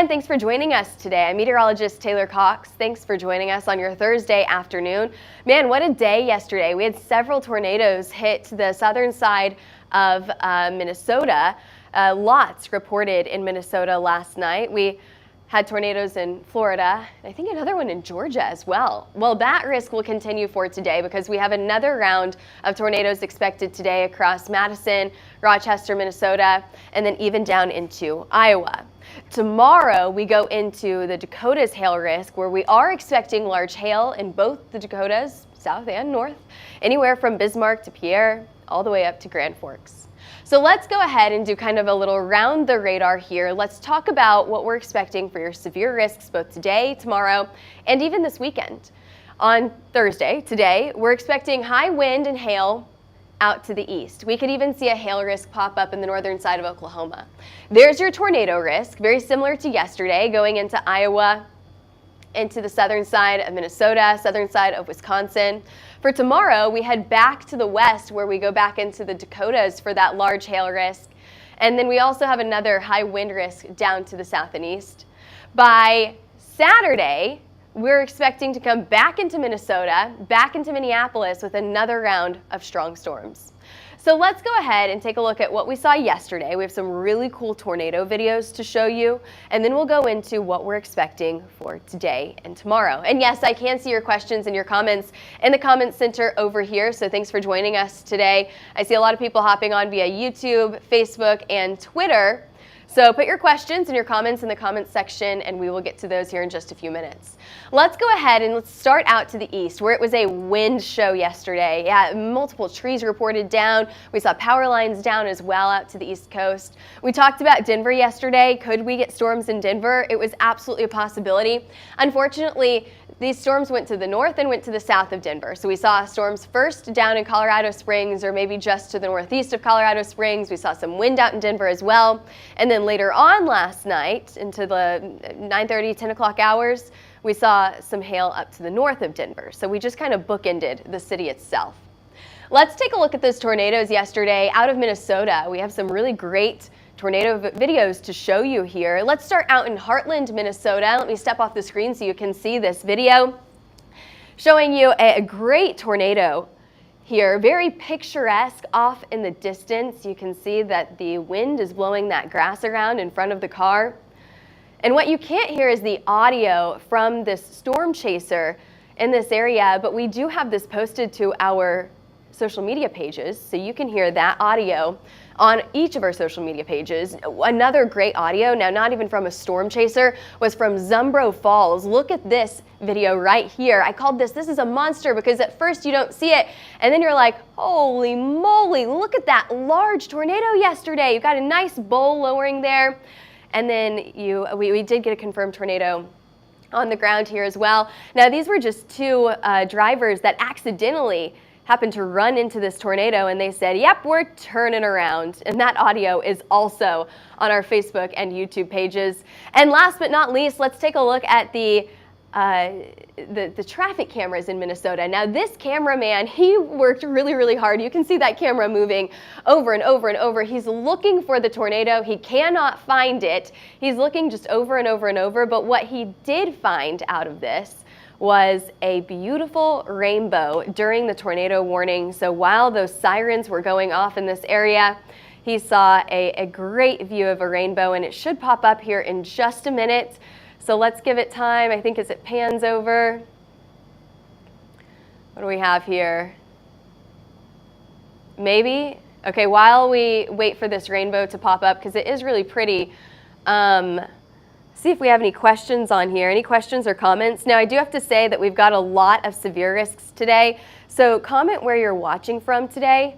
again, thanks for joining us today. I'm meteorologist Taylor Cox. Thanks for joining us on your Thursday afternoon. Man, what a day yesterday. We had several tornadoes hit the southern side of Minnesota. Lots reported in Minnesota last night. We had tornadoes in Florida, I think another one in Georgia as well. Well, that risk will continue for today because we have another round of tornadoes expected today across Madison, Rochester, Minnesota, and then even down into Iowa. Tomorrow, we go into the Dakotas hail risk, where we are expecting large hail in both the Dakotas, south and north, anywhere from Bismark to Pierre, all the way up to Grand Forks. So let's go ahead and do kind of a little round the radar here. Let's talk about what we're expecting for your severe risks both today, tomorrow, and even this weekend. On Thursday, today, we're expecting high wind and hail out to the east. We could even see a hail risk pop up in the northern side of Oklahoma. There's your tornado risk, very similar to yesterday, going into Iowa, into the southern side of Minnesota, southern side of Wisconsin. For tomorrow, we head back to the west, where we go back into the Dakotas for that large hail risk. And then we also have another high wind risk down to the south and east. By Saturday, we're expecting to come back into Minnesota, back into Minneapolis with another round of strong storms. So let's go ahead and take a look at what we saw yesterday. We have some really cool tornado videos to show you, and then we'll go into what we're expecting for today and tomorrow. And yes, I can see your questions and your comments in the comments center over here, so thanks for joining us today. I see a lot of people hopping on via YouTube, Facebook, and Twitter. So put your questions and your comments in the comments section, and we will get to those here in just a few minutes. Let's go ahead and let's start out to the east, where it was a wind show yesterday. Yeah, multiple trees reported down. We saw power lines down as well out to the east coast. We talked about Denver yesterday. Could we get storms in Denver? It was absolutely a possibility. Unfortunately, these storms went to the north and went to the south of Denver. So we saw storms first down in Colorado Springs, or maybe just to the northeast of Colorado Springs. We saw some wind out in Denver as well. And then later on last night, into the 9:30, 10 o'clock hours, we saw some hail up to the north of Denver. So we just kind of bookended the city itself. Let's take a look at those tornadoes yesterday out of Minnesota. We have some really great tornado videos to show you here. Let's start out in Heartland, Minnesota. Let me step off the screen so you can see this video showing you a great tornado here, very picturesque off in the distance. You can see that the wind is blowing that grass around in front of the car. And what you can't hear is the audio from this storm chaser in this area, but we do have this posted to our social media pages, so you can hear that audio on each of our social media pages. Another great audio, now not even from a storm chaser, was from Zumbro Falls. Look at this video right here. I called this is a monster, because at first you don't see it, and then you're like, holy moly, look at that large tornado yesterday. You've got a nice bowl lowering there, and then we did get a confirmed tornado on the ground here as well. Now these were just two drivers that accidentally happened to run into this tornado, and they said, yep, we're turning around. And that audio is also on our Facebook and YouTube pages. And last but not least, let's take a look at the traffic cameras in Minnesota. Now this cameraman, he worked really, really hard. You can see that camera moving over and over and over. He's looking for the tornado. He cannot find it. He's looking just over and over and over. But what he did find out of this was a beautiful rainbow during the tornado warning. So while those sirens were going off in this area, he saw a great view of a rainbow, and it should pop up here in just a minute. So let's give it time, I think, as it pans over. What do we have here? Maybe? Okay, while we wait for this rainbow to pop up, because it is really pretty, see if we have any questions on here. Any questions or comments? Now, I do have to say that we've got a lot of severe risks today. So comment where you're watching from today.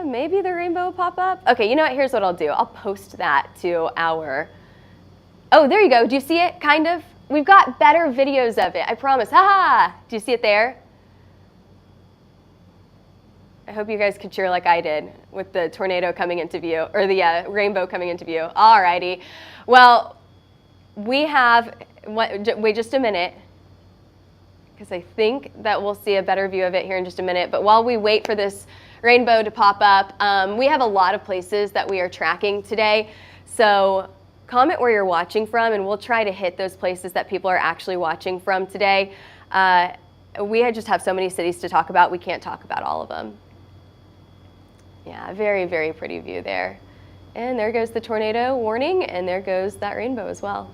Maybe the rainbow will pop up. Okay, you know what? Here's what I'll do. I'll post that to our... Oh, there you go. Do you see it? Kind of. We've got better videos of it. I promise. Ha! Do you see it there? I hope you guys could cheer like I did with the tornado coming into view, or the rainbow coming into view. Alrighty. Well, we have, wait just a minute, because I think that we'll see a better view of it here in just a minute. But while we wait for this rainbow to pop up, we have a lot of places that we are tracking today. So comment where you're watching from, and we'll try to hit those places that people are actually watching from today. We just have so many cities to talk about, we can't talk about all of them. Yeah, very, very pretty view there. And there goes the tornado warning, and there goes that rainbow as well.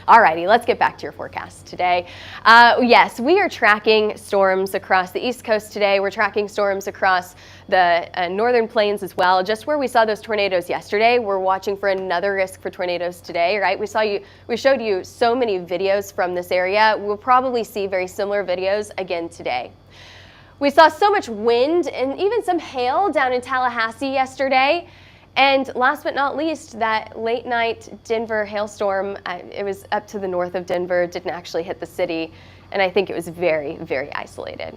Alrighty, let's get back to your forecast today. Yes, we are tracking storms across the East Coast today. We're tracking storms across the northern plains as well. Just where we saw those tornadoes yesterday, we're watching for another risk for tornadoes today, right? We showed you so many videos from this area. We'll probably see very similar videos again today. We saw so much wind and even some hail down in Tallahassee yesterday. And last but not least, that late night Denver hailstorm, it was up to the north of Denver, didn't actually hit the city, and I think it was very, very isolated.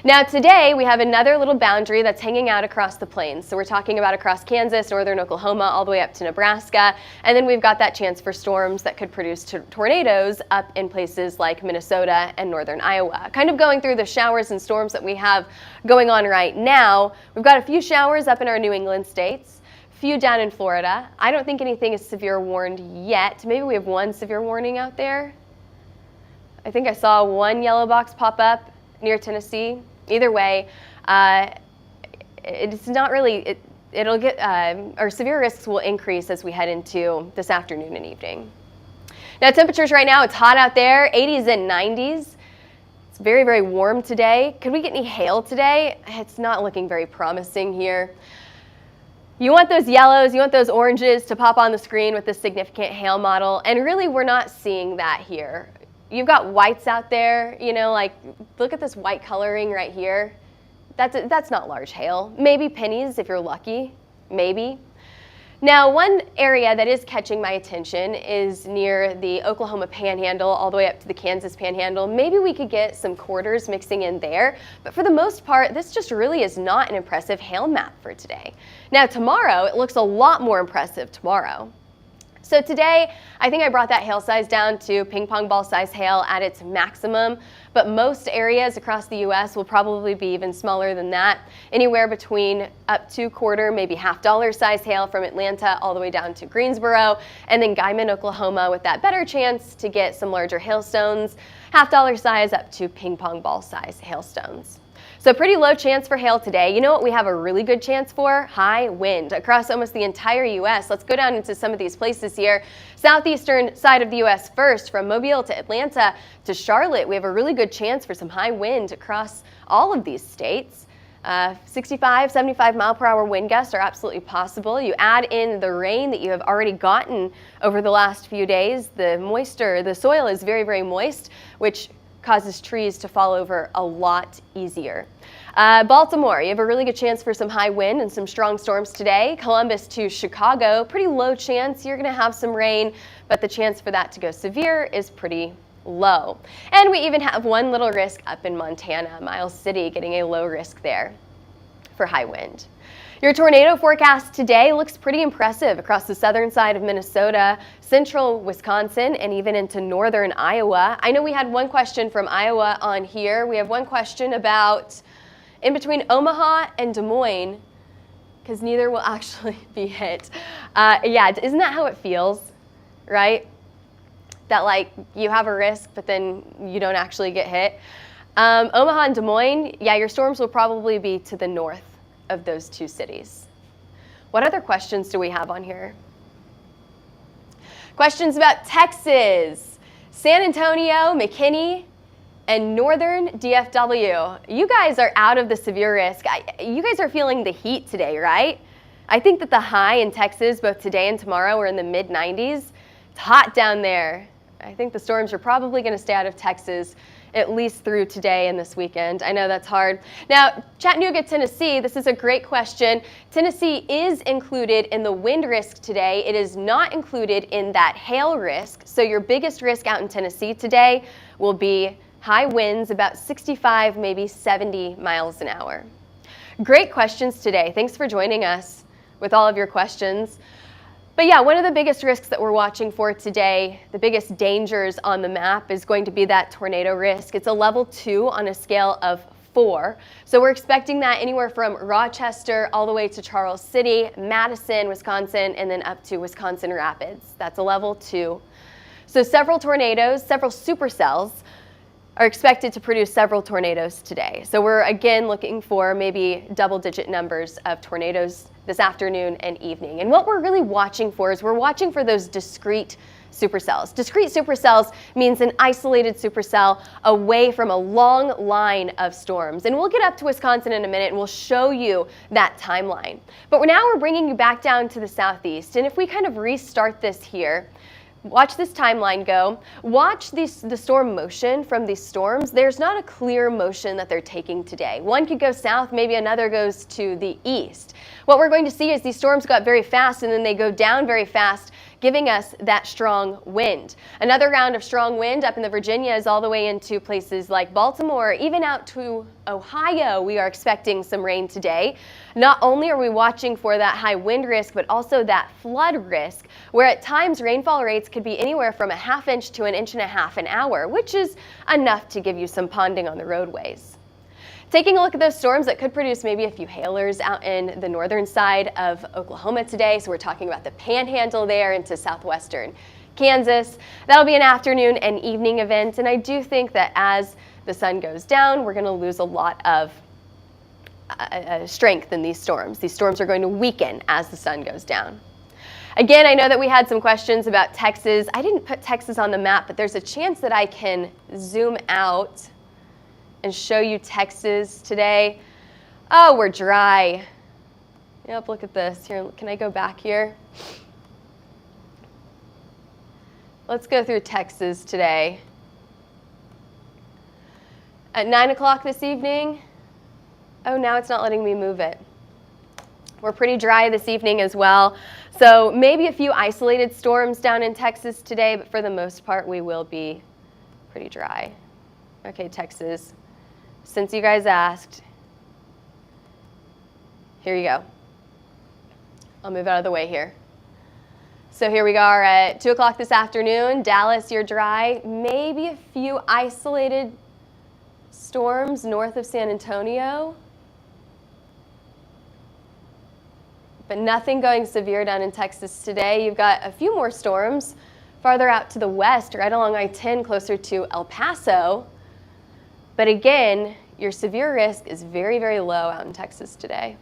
Now today we have another little boundary that's hanging out across the plains. So we're talking about across Kansas, northern Oklahoma, all the way up to Nebraska, and then we've got that chance for storms that could produce tornadoes up in places like Minnesota and northern Iowa. Kind of going through the showers and storms that we have going on right now, we've got a few showers up in our New England states. Few down in Florida. I don't think anything is severe warned yet. Maybe we have one severe warning out there. I think I saw one yellow box pop up near Tennessee. Either way, it's not really, it'll get, our severe risks will increase as we head into this afternoon and evening. Now temperatures right now, it's hot out there, 80s and 90s. It's very, very warm today. Could we get any hail today? It's not looking very promising here. You want those yellows, you want those oranges to pop on the screen with the significant hail model, and really we're not seeing that here. You've got whites out there, you know, like look at this white coloring right here. That's not large hail. Maybe pennies if you're lucky, maybe. Now one area that is catching my attention is near the Oklahoma Panhandle all the way up to the Kansas Panhandle. Maybe we could get some quarters mixing in there, but for the most part, this just really is not an impressive hail map for today. Now tomorrow, it looks a lot more impressive tomorrow. So today, I think I brought that hail size down to ping pong ball size hail at its maximum, but most areas across the U.S. will probably be even smaller than that, anywhere between up to quarter, maybe $half size hail from Atlanta all the way down to Greensboro, and then Guyman, Oklahoma with that better chance to get some larger hailstones, $half size up to ping pong ball size hailstones. So pretty low chance for hail today. You know what we have a really good chance for? High wind across almost the entire U.S. Let's go down into some of these places here. Southeastern side of the U.S. first, from Mobile to Atlanta to Charlotte, we have a really good chance for some high wind across all of these states. 65, 75 mile per hour wind gusts are absolutely possible. You add in the rain that you have already gotten over the last few days. The moisture, the soil is very, very moist, which causes trees to fall over a lot easier. Baltimore, you have a really good chance for some high wind and some strong storms today. Columbus to Chicago, pretty low chance. You're going to have some rain, but the chance for that to go severe is pretty low. And we even have one little risk up in Montana, Miles City, getting a low risk there for high wind. Your tornado forecast today looks pretty impressive across the southern side of Minnesota, central Wisconsin, and even into northern Iowa. I know we had one question from Iowa on here. We have one question about in between Omaha and Des Moines, because neither will actually be hit. Yeah, isn't that how it feels, right? That like you have a risk, but then you don't actually get hit. Omaha and Des Moines, yeah, your storms will probably be to the north of those two cities. What other questions do we have on here? Questions about Texas, San Antonio, McKinney, and northern DFW. You guys are out of the severe risk. You guys are feeling the heat today, right? I think that the high in Texas, both today and tomorrow, are in the mid-90s. It's hot down there. I think the storms are probably going to stay out of Texas at least through today and this weekend. I know that's hard. Now, Chattanooga, Tennessee, this is a great question. Tennessee is included in the wind risk today. It is not included in that hail risk. So your biggest risk out in Tennessee today will be high winds, about 65, maybe 70 miles an hour. Great questions today. Thanks for joining us with all of your questions. But yeah, one of the biggest risks that we're watching for today, the biggest dangers on the map, is going to be that tornado risk. It's a level 2 on a scale of 4. So we're expecting that anywhere from Rochester all the way to Charles City, Madison, Wisconsin, and then up to Wisconsin Rapids. That's a level 2. So several tornadoes, several supercells are expected to produce several tornadoes today. So we're again looking for maybe double-digit numbers of tornadoes this afternoon and evening. And what we're really watching for is we're watching for those discrete supercells. Discrete supercells means an isolated supercell away from a long line of storms. And we'll get up to Wisconsin in a minute and we'll show you that timeline. But now we're bringing you back down to the southeast. And if we kind of restart this here, watch this timeline go. Watch the storm motion from these storms. There's not a clear motion that they're taking today. One could go south, maybe another goes to the east. What we're going to see is these storms go up very fast and then they go down very fast, giving us that strong wind. Another round of strong wind up in the Virginias all the way into places like Baltimore, even out to Ohio. We are expecting some rain today. Not only are we watching for that high wind risk, but also that flood risk, where at times rainfall rates could be anywhere from a ½ inch to an 1.5 inches an hour, which is enough to give you some ponding on the roadways. Taking a look at those storms that could produce maybe a few hailers out in the northern side of Oklahoma today. So we're talking about the panhandle there into southwestern Kansas. That'll be an afternoon and evening event. And I do think that as the sun goes down, we're going to lose a lot of strength in these storms. These storms are going to weaken as the sun goes down. Again, I know that we had some questions about Texas. I didn't put Texas on the map, but there's a chance that I can zoom out and show you Texas today. Oh, we're dry. Yep, look at this. Here, can I go back here? Let's go through Texas today. At 9 o'clock this evening, oh, now it's not letting me move it. We're pretty dry this evening as well. So maybe a few isolated storms down in Texas today, but for the most part, we will be pretty dry. Okay, Texas. Since you guys asked, here you go. I'll move out of the way here. So here we are at 2 o'clock this afternoon. Dallas, you're dry. Maybe a few isolated storms north of San Antonio. But nothing going severe down in Texas today. You've got a few more storms farther out to the west, right along I-10 closer to El Paso. But again, your severe risk is very, very low out in Texas today.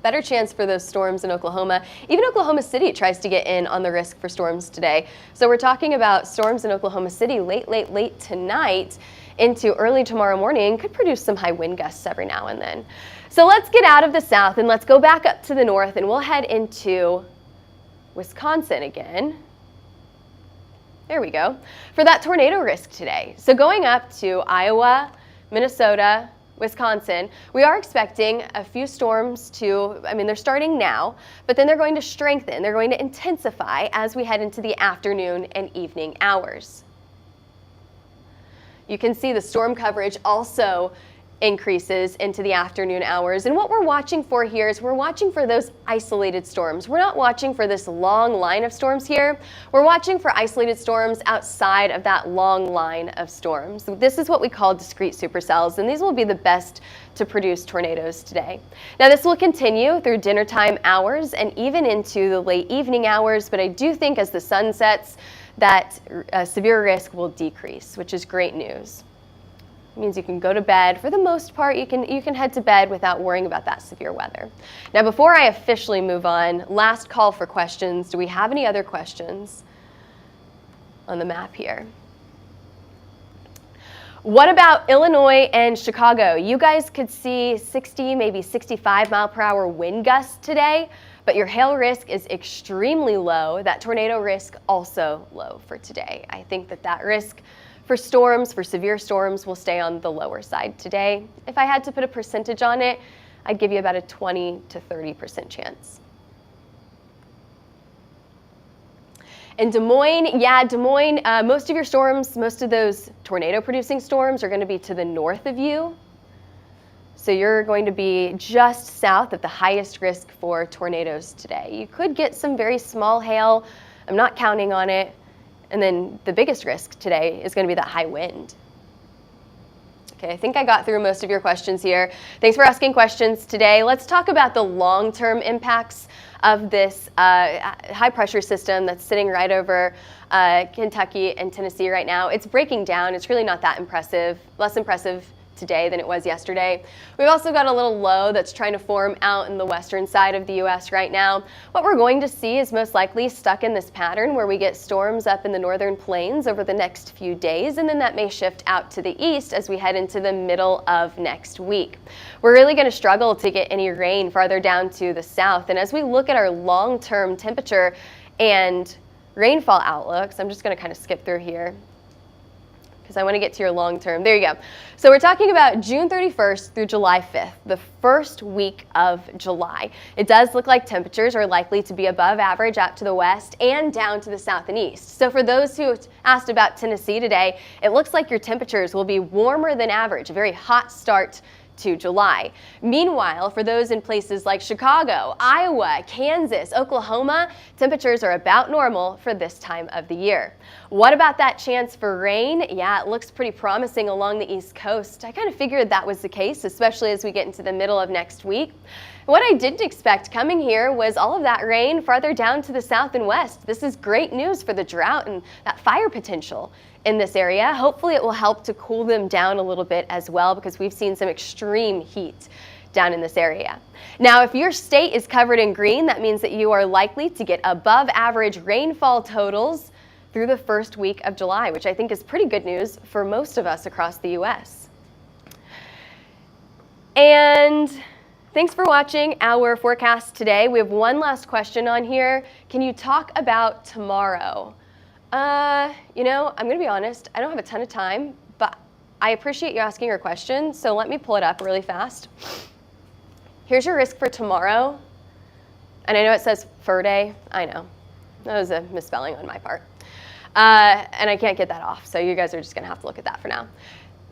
Better chance for those storms in Oklahoma. Even Oklahoma City tries to get in on the risk for storms today. So we're talking about storms in Oklahoma City late tonight into early tomorrow morning. Could produce some high wind gusts every now and then. So let's get out of the south and let's go back up to the north and we'll head into Wisconsin again. There we go. For that tornado risk today. So going up to Iowa, Minnesota, Wisconsin, we are expecting a few storms they're starting now, but then they're going to strengthen. They're going to intensify as we head into the afternoon and evening hours. You can see the storm coverage also increases into the afternoon hours. And what we're watching for here is we're watching for those isolated storms. We're not watching for this long line of storms here. We're watching for isolated storms outside of that long line of storms. This is what we call discrete supercells, and these will be the best to produce tornadoes today. Now this will continue through dinner time hours and even into the late evening hours, but I do think as the sun sets, that severe risk will decrease, which is great news. It means you can go to bed. For the most part, you can head to bed without worrying about that severe weather. Now, before I officially move on, last call for questions. Do we have any other questions on the map here? What about Illinois and Chicago? You guys could see 60, maybe 65 mile per hour wind gusts today, but your hail risk is extremely low. That tornado risk also low for today. I think that risk for storms, for severe storms, will stay on the lower side today. If I had to put a percentage on it, I'd give you about a 20 to 30% chance. In Des Moines, most of your storms, most of those tornado-producing storms are going to be to the north of you. So you're going to be just south of the highest risk for tornadoes today. You could get some very small hail. I'm not counting on it. And then the biggest risk today is going to be that high wind. Okay, I think I got through most of your questions here. Thanks for asking questions today. Let's talk about the long-term impacts of this high pressure system that's sitting right over Kentucky and Tennessee right now. It's breaking down. It's really not that impressive, less impressive today than it was yesterday. We've also got a little low that's trying to form out in the western side of the U.S. right now. What we're going to see is most likely stuck in this pattern where we get storms up in the northern plains over the next few days, and then that may shift out to the east as we head into the middle of next week. We're really going to struggle to get any rain farther down to the south, and as we look at our long-term temperature and rainfall outlooks, I'm just going to kind of skip through here because I want to get to your long term. There you go. So we're talking about June 31st through July 5th, the first week of July. It does look like temperatures are likely to be above average out to the west and down to the south and east. So for those who asked about Tennessee today, it looks like your temperatures will be warmer than average, a very hot start to July. Meanwhile, for those in places like Chicago, Iowa, Kansas, Oklahoma, temperatures are about normal for this time of the year. What about that chance for rain? Yeah, it looks pretty promising along the East Coast. I kind of figured that was the case, especially as we get into the middle of next week. What I didn't expect coming here was all of that rain farther down to the south and west. This is great news for the drought and that fire potential in this area. Hopefully it will help to cool them down a little bit as well, because we've seen some extreme heat down in this area. Now, if your state is covered in green, that means that you are likely to get above average rainfall totals through the first week of July, which I think is pretty good news for most of us across the U.S. And thanks for watching our forecast today. We have one last question on here. Can you talk about tomorrow? You know, I'm going to be honest, I don't have a ton of time, but I appreciate you asking your question, so let me pull it up really fast. Here's your risk for tomorrow. And I know it says fur day. I know. That was a misspelling on my part. And I can't get that off, so you guys are just going to have to look at that for now.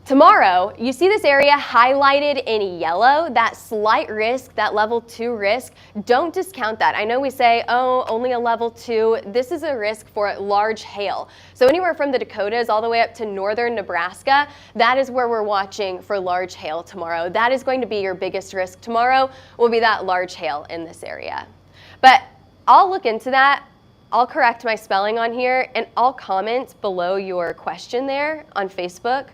Tomorrow, you see this area highlighted in yellow, that slight risk, that level 2 risk. Don't discount that. I know we say, oh, only a level 2. This is a risk for large hail. So anywhere from the Dakotas all the way up to northern Nebraska, that is where we're watching for large hail tomorrow. That is going to be your biggest risk tomorrow, will be that large hail in this area. But I'll look into that. I'll correct my spelling on here, and I'll comment below your question there on Facebook.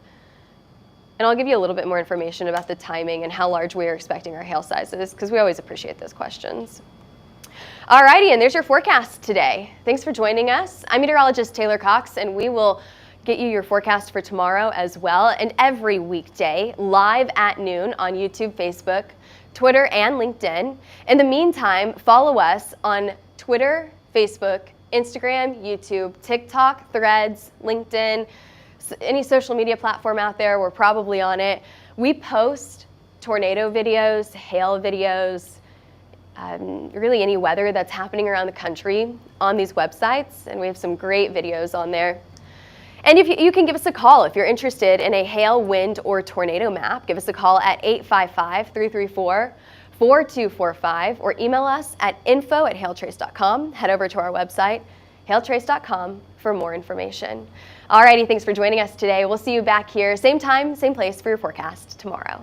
And I'll give you a little bit more information about the timing and how large we are expecting our hail sizes, because we always appreciate those questions. Alrighty, and there's your forecast today. Thanks for joining us. I'm meteorologist Taylor Cox, and we will get you your forecast for tomorrow as well, and every weekday live at noon on YouTube, Facebook, Twitter, and LinkedIn. In the meantime, follow us on Twitter, Facebook, Instagram, YouTube, TikTok, Threads, LinkedIn, any social media platform out there, we're probably on it. We post tornado videos, hail videos, really any weather that's happening around the country on these websites, and we have some great videos on there. And if you can give us a call if you're interested in a hail, wind, or tornado map. Give us a call at 855-334-4245 or email us at info@hailtrace.com. Head over to our website, hailtrace.com, for more information. Alrighty, thanks for joining us today. We'll see you back here, same time, same place for your forecast tomorrow.